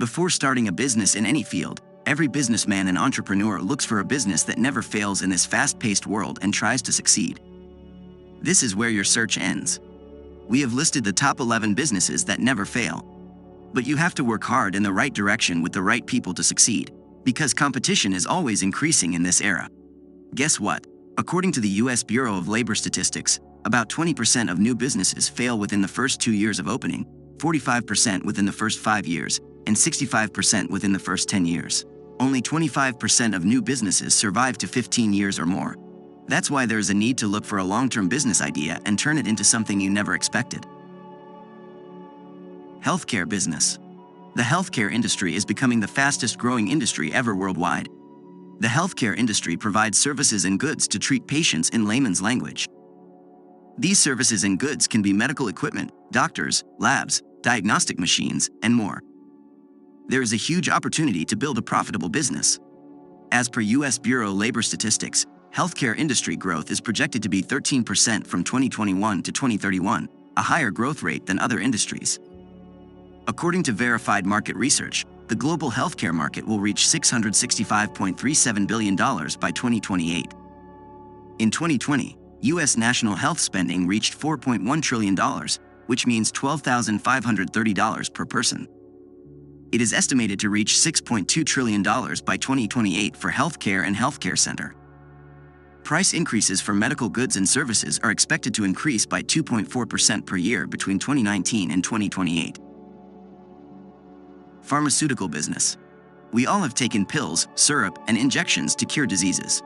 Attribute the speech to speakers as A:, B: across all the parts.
A: Before starting a business in any field, every businessman and entrepreneur looks for a business that never fails in this fast-paced world and tries to succeed. This is where your search ends. We have listed the top 11 businesses that never fail. But you have to work hard in the right direction with the right people to succeed, because competition is always increasing in this era. Guess what? According to the U.S. Bureau of Labor Statistics, about 20% of new businesses fail within the first 2 years of opening, 45% within the first 5 years, and 65% within the first 10 years. Only 25% of new businesses survive to 15 years or more. That's why there is a need to look for a long-term business idea and turn it into something you never expected. Healthcare business. The healthcare industry is becoming the fastest-growing industry ever worldwide. The healthcare industry provides services and goods to treat patients in layman's language. These services and goods can be medical equipment, doctors, labs, diagnostic machines, and more. There is a huge opportunity to build a profitable business. As per U.S. Bureau of Labor Statistics, healthcare industry growth is projected to be 13% from 2021 to 2031, a higher growth rate than other industries. According to verified market research, the global healthcare market will reach $665.37 billion by 2028. In 2020, U.S. national health spending reached $4.1 trillion, which means $12,530 per person. It is estimated to reach $6.2 trillion by 2028 for healthcare and healthcare center. Price increases for medical goods and services are expected to increase by 2.4% per year between 2019 and 2028. Pharmaceutical business. We all have taken pills, syrup, and injections to cure diseases.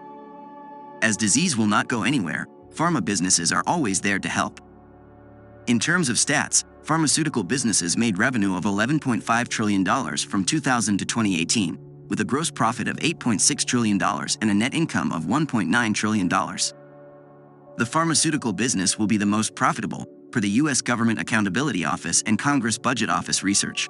A: As disease will not go anywhere, pharma businesses are always there to help. In terms of stats, pharmaceutical businesses made revenue of $11.5 trillion from 2000 to 2018, with a gross profit of $8.6 trillion and a net income of $1.9 trillion. The pharmaceutical business will be the most profitable, per the U.S. Government Accountability Office and Congress Budget Office research.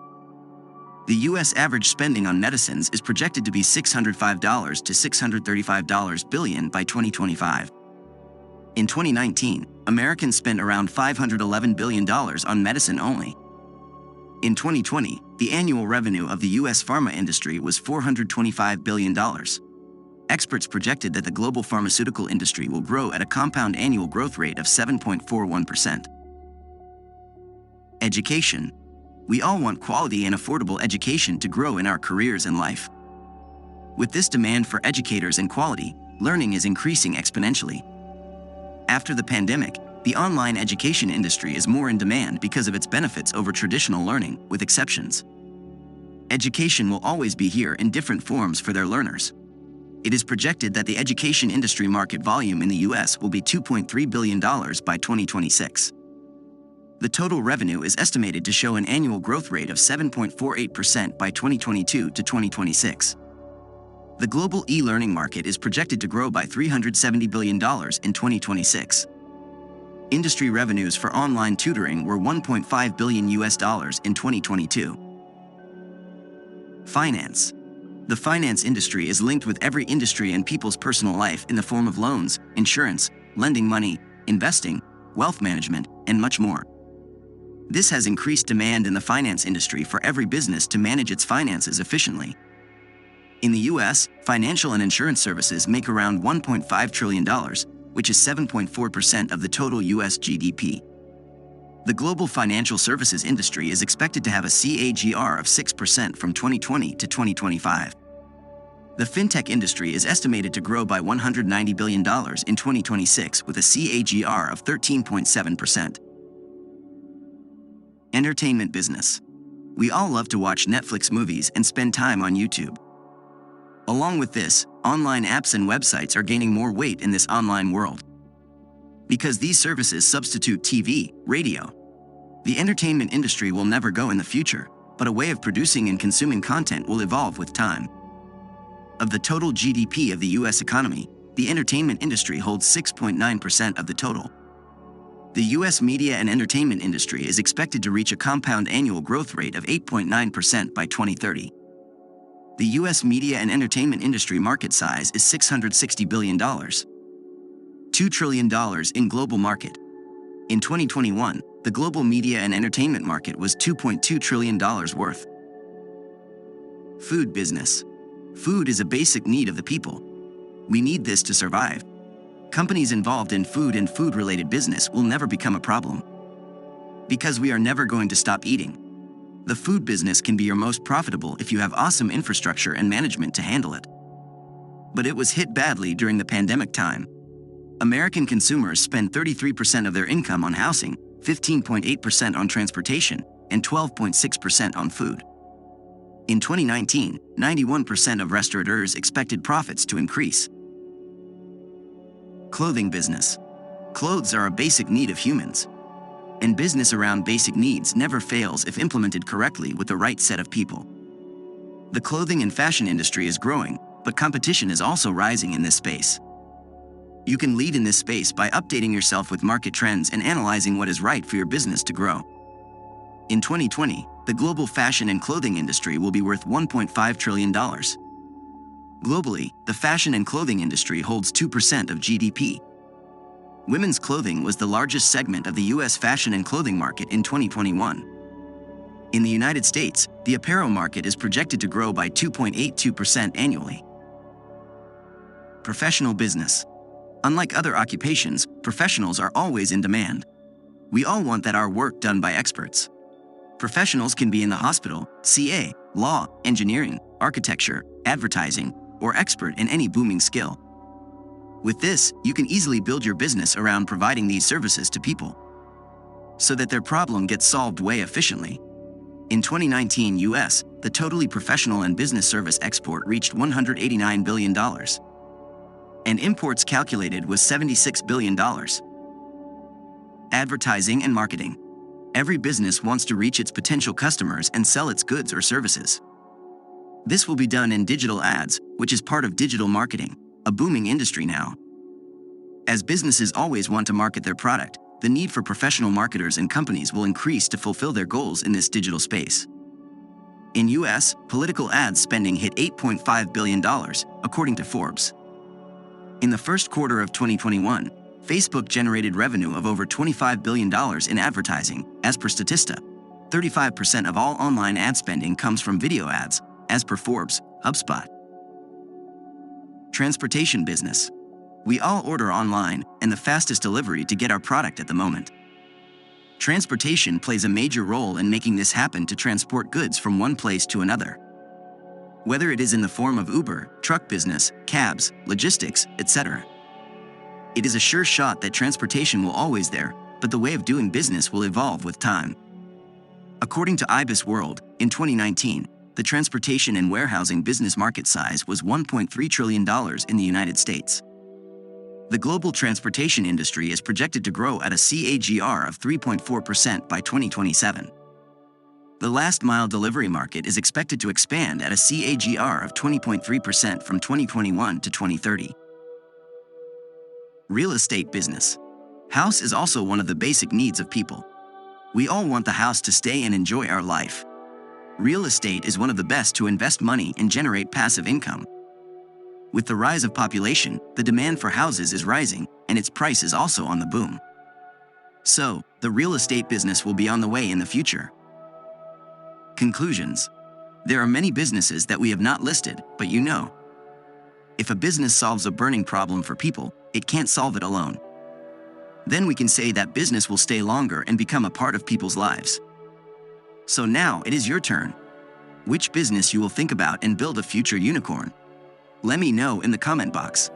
A: The U.S. average spending on medicines is projected to be $605 to $635 billion by 2025. In 2019, Americans spent around $511 billion on medicine only. In 2020, the annual revenue of the U.S. pharma industry was $425 billion. Experts projected that the global pharmaceutical industry will grow at a compound annual growth rate of 7.41%. Education. We all want quality and affordable education to grow in our careers and life. With this demand for educators and quality, learning is increasing exponentially. After the pandemic, the online education industry is more in demand because of its benefits over traditional learning, with exceptions. Education will always be here in different forms for their learners. It is projected that the education industry market volume in the U.S. will be $2.3 billion by 2026. The total revenue is estimated to show an annual growth rate of 7.48% by 2022 to 2026. The global e-learning market is projected to grow by $370 billion in 2026. Industry revenues for online tutoring were $1.5 billion in 2022. Finance. The finance industry is linked with every industry and people's personal life in the form of loans, insurance, lending money, investing, wealth management, and much more. This has increased demand in the finance industry for every business to manage its finances efficiently. In the U.S., financial and insurance services make around $1.5 trillion, which is 7.4% of the total U.S. GDP. The global financial services industry is expected to have a CAGR of 6% from 2020 to 2025. The fintech industry is estimated to grow by $190 billion in 2026 with a CAGR of 13.7%. Entertainment business. We all love to watch Netflix movies and spend time on YouTube. Along with this, online apps and websites are gaining more weight in this online world. Because these services substitute TV, radio. The entertainment industry will never go in the future, but a way of producing and consuming content will evolve with time. Of the total GDP of the U.S. economy, the entertainment industry holds 6.9% of the total. The U.S. media and entertainment industry is expected to reach a compound annual growth rate of 8.9% by 2030. The U.S. media and entertainment industry market size is $660 billion. $2 trillion in global market. In 2021, the global media and entertainment market was $2.2 trillion worth. Food business. Food is a basic need of the people. We need this to survive. Companies involved in food and food-related business will never become a problem, because we are never going to stop eating. The food business can be your most profitable if you have awesome infrastructure and management to handle it. But it was hit badly during the pandemic time. American consumers spend 33% of their income on housing, 15.8% on transportation, and 12.6% on food. In 2019, 91% of restaurateurs expected profits to increase. Clothing business. Clothes are a basic need of humans, and business around basic needs never fails if implemented correctly with the right set of people. The clothing and fashion industry is growing, but competition is also rising in this space. You can lead in this space by updating yourself with market trends and analyzing what is right for your business to grow. In 2020, the global fashion and clothing industry will be worth $1.5 trillion. Globally, the fashion and clothing industry holds 2% of GDP. Women's clothing was the largest segment of the U.S. fashion and clothing market in 2021. In the United States, the apparel market is projected to grow by 2.82% annually. Professional business. Unlike other occupations, professionals are always in demand. We all want that our work done by experts. Professionals can be in the hospital, CA, law, engineering, architecture, advertising, or expert in any booming skill. With this, you can easily build your business around providing these services to people, so that their problem gets solved way efficiently. In 2019 US, the totally professional and business service export reached $189 billion. And imports calculated was $76 billion. Advertising and marketing. Every business wants to reach its potential customers and sell its goods or services. This will be done in digital ads, which is part of digital marketing, a booming industry now. As businesses always want to market their product, the need for professional marketers and companies will increase to fulfill their goals in this digital space. In US, political ads spending hit $8.5 billion, according to Forbes. In the first quarter of 2021, Facebook generated revenue of over $25 billion in advertising, as per Statista. 35% of all online ad spending comes from video ads, as per Forbes, HubSpot. Transportation business. We all order online, and the fastest delivery to get our product at the moment. Transportation plays a major role in making this happen to transport goods from one place to another. Whether it is in the form of Uber, truck business, cabs, logistics, etc. It is a sure shot that transportation will always there, but the way of doing business will evolve with time. According to IBIS World, in 2019, the transportation and warehousing business market size was $1.3 trillion in the United States. The global transportation industry is projected to grow at a CAGR of 3.4% by 2027. The last-mile delivery market is expected to expand at a CAGR of 20.3% from 2021 to 2030. Real estate business. House is also one of the basic needs of people. We all want the house to stay and enjoy our life. Real estate is one of the best to invest money and generate passive income. With the rise of population, the demand for houses is rising, and its price is also on the boom. So, the real estate business will be on the way in the future. Conclusions. There are many businesses that we have not listed, but you know. If a business solves a burning problem for people, it can't solve it alone. Then we can say that business will stay longer and become a part of people's lives. So now it is your turn. Which business you will think about and build a future unicorn? Let me know in the comment box.